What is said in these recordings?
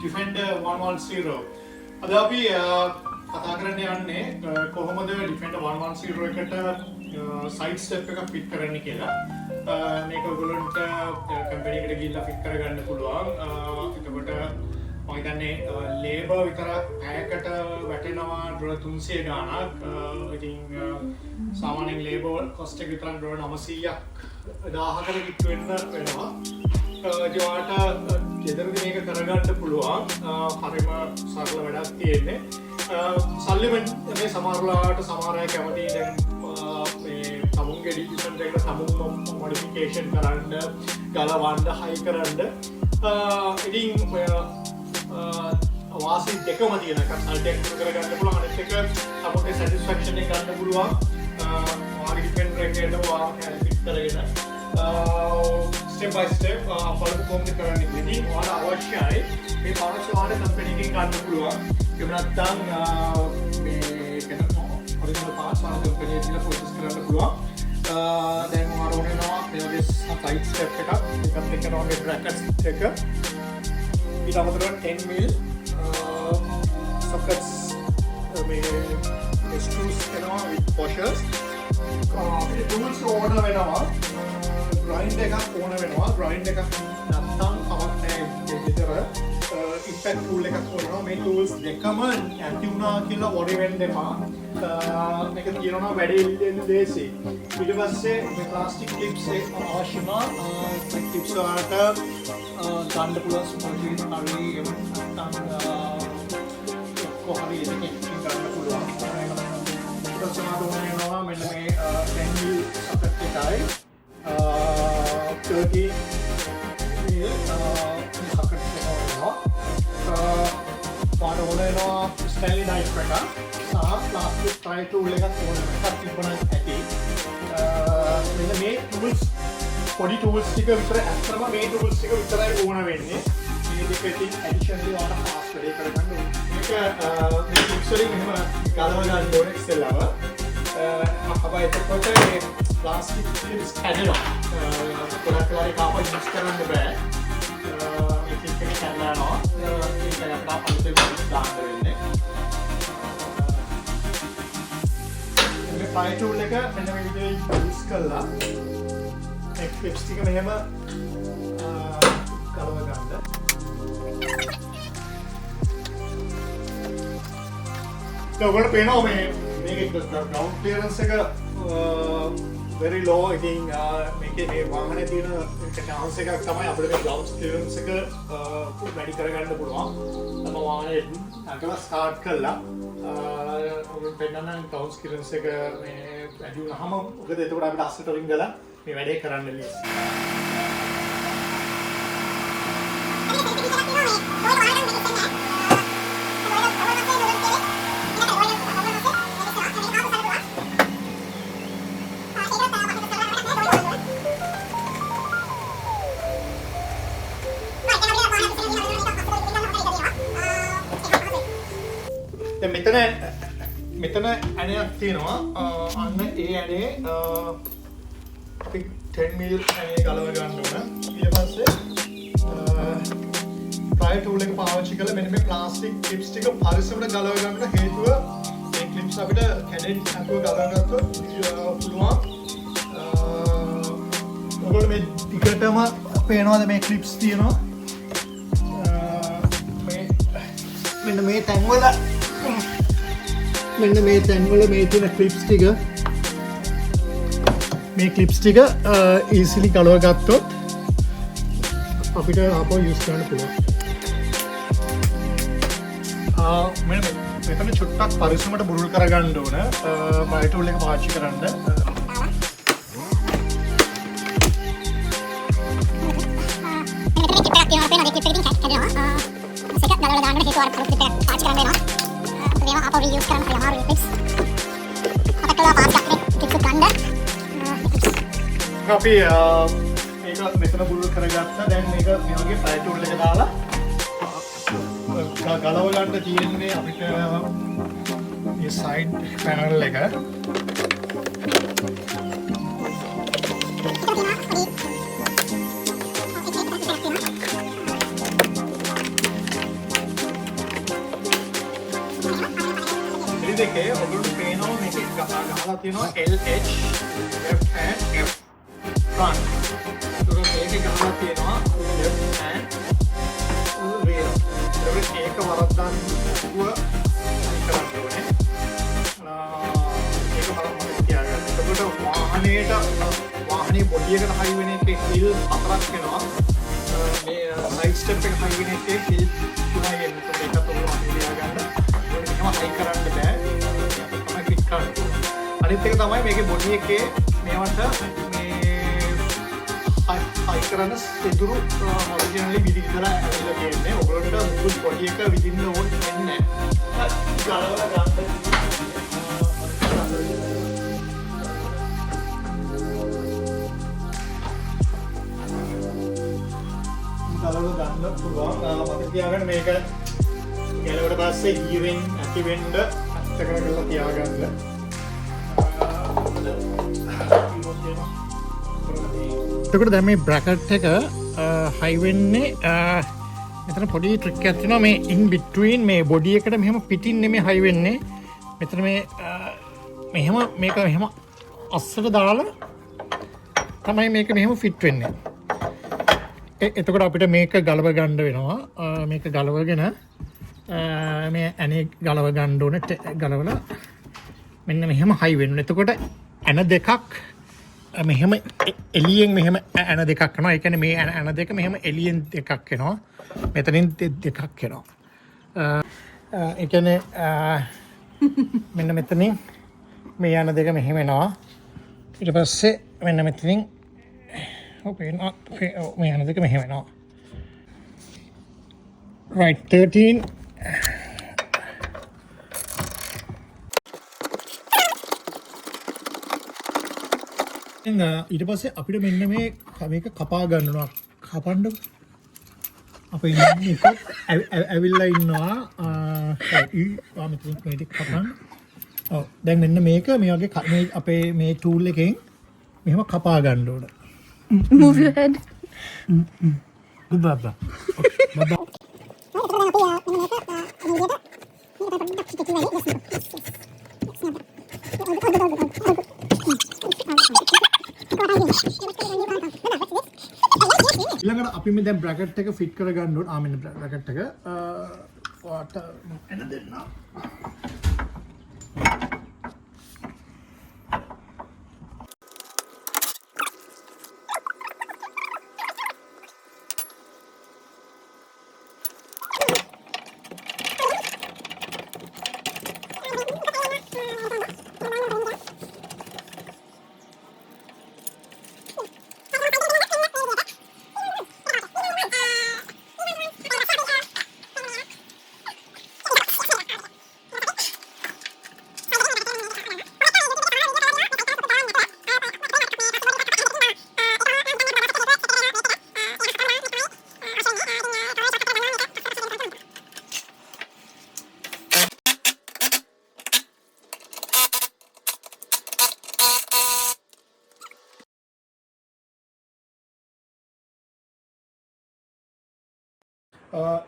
Defender 110. අද අපි කතා කරන්න යන්නේ කොහොමද Defender 110 එකට side step එකක් fit කරන්න කියලා. මේක ඔයගොල්ලන්ට කම්පැනි එකට ගිහිල්ලා fit කරගන්න පුළුවන්. එතකොට මම හිතන්නේ ලේබර් විතර පැයකට වැටෙනවා $300 ගාණක්. ඉතින් සාමාන්‍යයෙන් ලේබර් cost එක විතර $900ක් 1000කට කිට්ටු වෙන්න වෙනවා. ඒකට ගෙදරදී මේක කරගන්න පුළුවන්. හරිම සරල වැඩක් තියෙන්නේ. සල්ලි මේ සමහරලාට සමහර අය කැමති දැන් මේ තමුන්ගේ ඩිසිෂන් එකට තමුන් මොඩිෆිකේෂන් කරන්න, ගලවන්න, හයි කරන්න. ඉතින් වාසි දෙකම තියෙන එකක් සල්ටෙක් කරගන්න පුළුවන්. අනිත් එක තමුන්ගේ සැටිස්ෆැක්ෂන් එක ගන්න පුළුවන්. ඔයාගේ ඩිෆෙන්ඩර් එකේට ඔයා කැලිබ්‍රේට් කරගෙන step by step follow කොහොමද කරන්නේ ඉතින් ඔයාලා අවශ්‍යයි මේ පාරස් ඔයාලට කම්පැනි එකකින් ගන්න පුළුවන්. එහෙම නැත්නම් මේ කෙන ඔරිජිනල් පාර්ට්ස් ඔයාලා කම්පැනි එකකින් ප්‍රොසෙස් කරන්න පුළුවන්. දැන් ඔයාලා ඕනෙනවා මේ වගේ සයිඩ් ස්ටෙප් එකක් ඒකත් එක්ක නෝගේ බ්‍රැකට්ස් එක ඊට අමතරව 10 mil sockets මේ screws කරනවා with washers. මේ tools order වෙනවා. grind එකක් ඕන වෙනවා. grind එකක් නැත්නම් අවශ්‍යයි විතර impact tool එකක් ඕනවා. මේ tools දෙකම නැති වුණා කියලා worry වෙන්න එපා. මේක තියෙනවා වැඩේ ඉල්ලෙන්න දේසි. ඊට පස්සේ මේ plastic clips එක අවශ්‍ය නැහැ. clips වලට ගන්න පුළුවන් ස්පොන්ජ් හරි නැත්නම් කොහරි එකකින් ගන්න පුළුවන්. ඊට පස්සේ මම ඕනෙනවා මෙන්න මේ 10 mil socket එකයි 30 mil socket එකනවා. පාට ඕනෙනවා Stanley knife එක සහ plastic try tool එකක් ඕනෙනවා. තිබුණා ඇති. මෙන්න මේ tools පොඩි tools ටික විතර අත්‍තරම මේ tools ටික විතරයි ඕන වෙන්නේ. මේ දෙකකින් additionally ඔයාලා fast වැඩේ කරගන්න ඕනේ. මේක මේ clips වලින් එහෙම ගලව ගන්න ඕනේ ඉස්සෙල්ලාම. අපා එතකොට මේ plastic clips කැඩෙනවා. ගොඩක් වෙලාවට කාප යූස් කරන්න බෑ. මේ clip එක කැඩලා යනවා. ඒක අපිට අලුතෙන් දාන්න වෙන්නේ. මේ fly tool එක මෙන්න මේ විදිහට යූස් කළා. මේ clips ටික මෙහෙම ගලව ගන්න. ඔයගොල්ලෝ පේනවා මේකේ ground clearance එක very low. ඉතින් මේකේ මේ වාහනේ තියෙන chance එකක් තමයි අපිට මේ ground clearance එක වැඩි කරගන්න පුළුවන්. තම වාහනේ අකලා start කළා. ඔයගොල්ලෝ පෙන්නන්න ground clearance එක මේ වැඩි වුණාම මොකද එතකොට අපිට අස්සට රින් ගලා මේ වැඩේ කරන්න ලේසි. මෙතන ඇණයක් තියෙනවා. අන්න ඒ ඇණේ අපි 10 mil ඇණේ ගලව ගන්න ඕන. ඊට පස්සේ pry tool එක පාවිච්චි කරලා මෙන්න මේ plastic clips ටික පරිස්සමට ගලව ගන්න හේතුව මේ clips අපිට කැඩෙන්න නැතුව ගලව ගත්තොත් පුළුවන්. ඔයගොල්ලෝ මේ ටිකටම පේනවාද මේ clips තියෙනවා. මෙන්න මේ තැන්වල මෙන්න මේ තැන්වල මේ තියෙන ක්ලිප්ස් ටික මේ ක්ලිප්ස් ටික easily ගලව ගත්තොත් අපිට ආපහු යූස් කරන්න පුළුවන්. මෙතන චුට්ටක් පරිස්සමට බුරුල් කරගන්න ඕන. පයි ටූල් එක පාවිච්චි කරන්න. අපි මේක මෙතන බුරුල් කරගත්තා. දැන් මේක මේ වගේ පයි ටූල් එක දාලා ගලව ගන්න තියෙන්නේ අපිට මේ සයිඩ් පැනල් එක. එකේ ඔයගොල්ලෝ පේනවා මේකේ ගහලා තියෙනවා LH left hand F front. ඒක මේකේ ගහලා තියෙනවා left hand rear. ඒක වරද්දන්න නුව කරන්න ඕනේ. ඒක බලන්න තියාගන්න. එතකොට වාහනේ බොඩි එකට හයි වෙන එකේ හිල් 4ක් වෙනවා. මේ සයිඩ් ස්ටෙප් එක හයි වෙන එකේ හිල් 3යි එන්නේ. ඒකත් ඔයගොල්ලෝ තියාගන්න. හයි කරන්න බෑ. තමයි ෆිට කරන්න. අනිත් එක තමයි මේකේ බොඩි එකේ මේවට මේ හයි කරන සිදුරු ඔරිජිනලි විදිහට ඇවිල්ලා තියෙන්නේ. ඔයගොල්ලන්ට මුළු බොඩි එක විදින්න ඕන වෙන්නේ නැහැ. ගලවලා ගන්න. ගලවලා ගන්න පුළුවන්. මට තියාගන්න මේක ගැලවට පස්සේ හීරෙන් ඇති වෙන්න ඇත්ත කරලා තියාගන්න. එතකොට දැන් මේ බ්‍රැකට් එක හයි වෙන්නේ මෙතන පොඩි ට්‍රික් එකක් තියෙනවා මේ ඉන් බිට්වීන් මේ බොඩි එකට මෙහෙම පිටින් නෙමෙයි හයි වෙන්නේ. මෙතන මේ මෙහෙම මේක මෙහෙම අස්සට දාලා තමයි මේක මෙහෙම ෆිට වෙන්නේ. එතකොට අපිට මේක ගලව ගන්න වෙනවා. මේක ගලවගෙන මේ ඇනේ ගලව ගන්න ඕනේ. ගලවලා මෙන්න මෙහෙම හයි වෙන්න. එතකොට ඇන දෙකක් මෙහෙම එළියෙන් මෙහෙම ඇන දෙකක් කරනවා. ඒ කියන්නේ මේ ඇන දෙක මෙහෙම එළියෙන් දෙකක් එනවා. මෙතනින් දෙකක් එනවා. ඒ කියන්නේ මෙන්න මෙතනින් මේ ඇන දෙක මෙහෙම එනවා. ඊට පස්සේ මෙන්න මෙතනින් මේ ඇන දෙක මෙහෙම එනවා. Right 13 ඊට පස්සේ අපිට මෙන්න මේක කපා ගන්නවා. කපන්න අපේ ඉන්නේ ඇවිල්ලා ඉන්නවා මෙතන මේක කපන්න. ඔව් දැන් මෙන්න මේක මේ වගේ අපේ මේ ටූල් එකෙන් මෙහෙම කපා ගන්න ඕන. Move your head. Good baba. Baba. ඊළඟට අපි මේ දැන් බ්‍රැකට් එක ෆිට කරගන්න ඕන. මෙන්න බ්‍රැකට් එක වාට එන දෙන්න.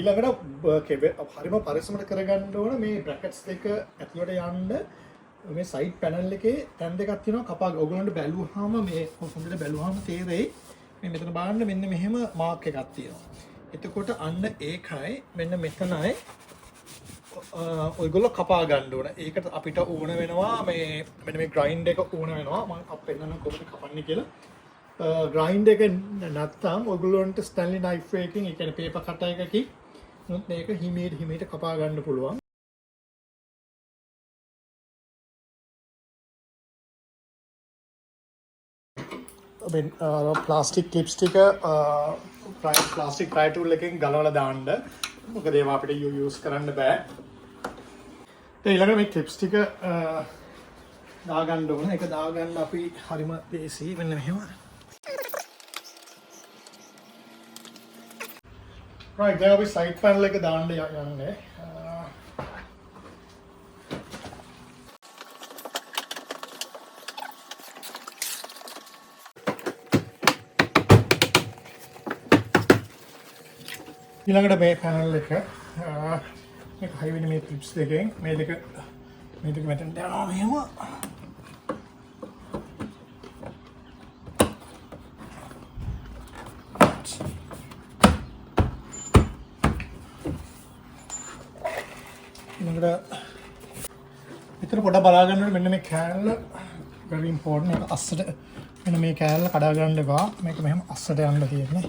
ඊළඟට හරිම පරිස්සමට කරගන්න ඕන මේ බ්‍රැකට්ස් දෙක ඇතුළට යන්න මේ සයිඩ් පැනල් එකේ තැන් දෙකක් තියෙනවා. කපා ඔයගොල්ලන්ට බැලුවාම මේ හොඳට බැලුවාම තේරෙයි මේ මෙතන බලන්න මෙන්න මෙහෙම මාක් එකක් තියෙනවා. එතකොට අන්න ඒකයි මෙන්න මෙතනයි ඔයගොල්ලෝ කපා ගන්න ඕන. ඒකට අපිට ඕන වෙනවා මේ මෙන්න මේ ග්‍රයින්ඩ් එක ඕන වෙනවා. මම පෙන්නන්න කොහොමද කපන්නේ කියලා. ග්‍රයින්ඩ් එක නැත්තම් ඔයගොල්ලන්ට ස්ටැන්ලි නයිෆ් එකකින් ඒ කියන්නේ පේපර් කටර් එකකින් මේක හිමීට කපා ගන්න පුළුවන්. ප්ලාස්ටික් ක්ලිප්ස් ටික ප්ලාස්ටික් ට්‍රයි ටූල් එකෙන් ගලවලා දාන්න. මොකද ඒවා අපිට යූස් කරන්න බෑ. ඊළඟට මේ ක්ලිප්ස් ටික දාගන්න ඕන. ඒක දාගන්න අපි හරිම ලේසි. මෙන්න මෙහෙම. right දැන් අපි සයිඩ් පැනල් එක දාන්න යන්නේ. ඊළඟට මේ පැනල් එක මේක හයි වෙන මේ ක්ලිප්ස් දෙකෙන් මේ දෙක මේ දෙක මෙතනට යනවා මෙහෙම. ඊළඟට විතර පොඩ බලා ගන්න ඕනේ මෙන්න මේ කෑල්ල very important. මේක අස්සට මෙන්න මේ කෑල්ල කඩා ගන්න එපා. මේක මෙහෙම අස්සට යන්න තියෙන්නේ.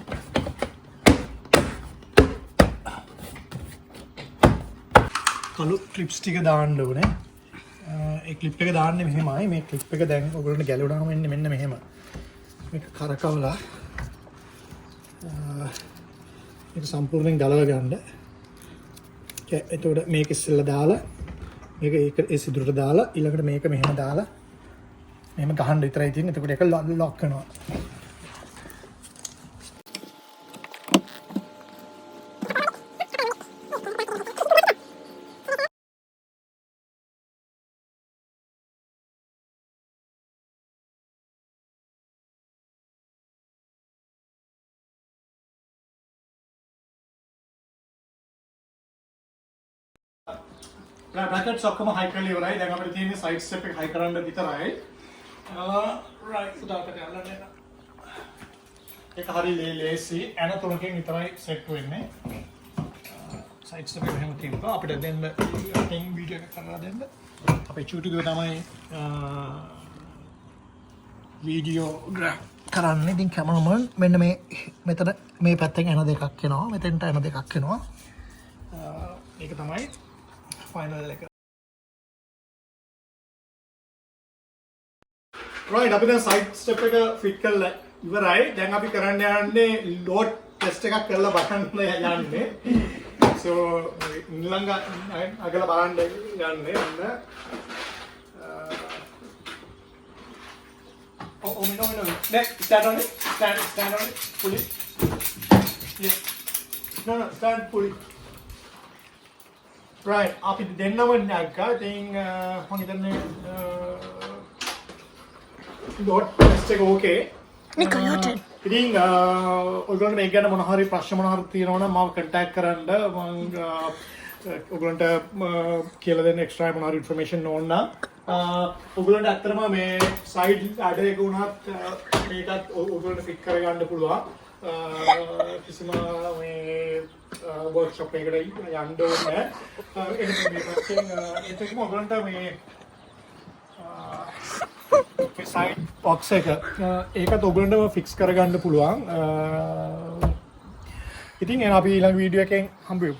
කළු ක්ලිප්ස් ටික දාන්න ඕනේ. ඒ ක්ලිප් එක දාන්නේ මෙහෙමයි. මේ ක්ලිප් එක දැන් ඔයගොල්ලන්ට ගැලවුණාම මෙන්න මෙහෙම. මේක කරකවලා මේක සම්පූර්ණයෙන් ගලව ගන්න. එතකොට මේක ඉස්සෙල්ලා දාලා මේක ඒ සිදුරට දාලා ඊළඟට මේක මෙහෙම දාලා මෙහෙම ගහන්න විතරයි තියෙන්නේ. එතකොට ඒක ලොක් කරනවා. brackets ඔක්කොම high කරලා ඉවරයි. දැන් අපිට තියෙන්නේ side step එක high කරන්න විතරයි. right සුදාකට යන්න. ඒක හරි ලේසි. ඇන තුනකින් විතරයි set වෙන්නේ. side step එක එහෙම තියුවා. අපිට දෙන්න ටින් වීඩියෝ එක කරලා දෙන්න. අපේ YouTube එක තමයි වීඩියෝග්‍රාෆ් කරන්නේ. ඉතින් කැමරාමන් මෙන්න මේ මෙතන මේ පැත්තෙන් ඇන දෙකක් එනවා. මෙතෙන්ට ඇන දෙකක් එනවා. ඒක තමයි final එක. right අපි දැන් side step එක fit කරලා ඉවරයි. දැන් අපි කරන්න යන්නේ load test එකක් කරලා බලන්න යන්නේ. so ඊළඟ අගල බලන්න යන්නේ අන්න oh no next stand on it stand on it pull it yeah no stand pull it. right අපි දෙන්නම නැග්ගා. ඉතින් මම හිතන්නේ load test එක okay. Nico, your turn. ඉතින් ඔයගොල්ලෝ මේක ගැන මොන හරි ප්‍රශ්න මොන හරි තියෙනවා නම් මාව contact කරන්න. මම ඔයගොල්ලන්ට කියලා දෙන්න extra මොන හරි information ඕන නම් ඔයගොල්ලන්ට ඇත්තටම මේ side adder එක උනත් මේකත් ඔයගොල්ලන්ට fit කරගන්න පුළුවන්. කිසිම මේ workshop එකකට යන්න ඕනේ නැහැ. ඒකම ඔයගොල්ලන්ට මේ side box එක ඒකත් ඔයගොල්ලන්ටම fix කරගන්න පුළුවන්. ඉතින් එන අපි ඊළඟ වීඩියෝ එකෙන් හම්බෙමු.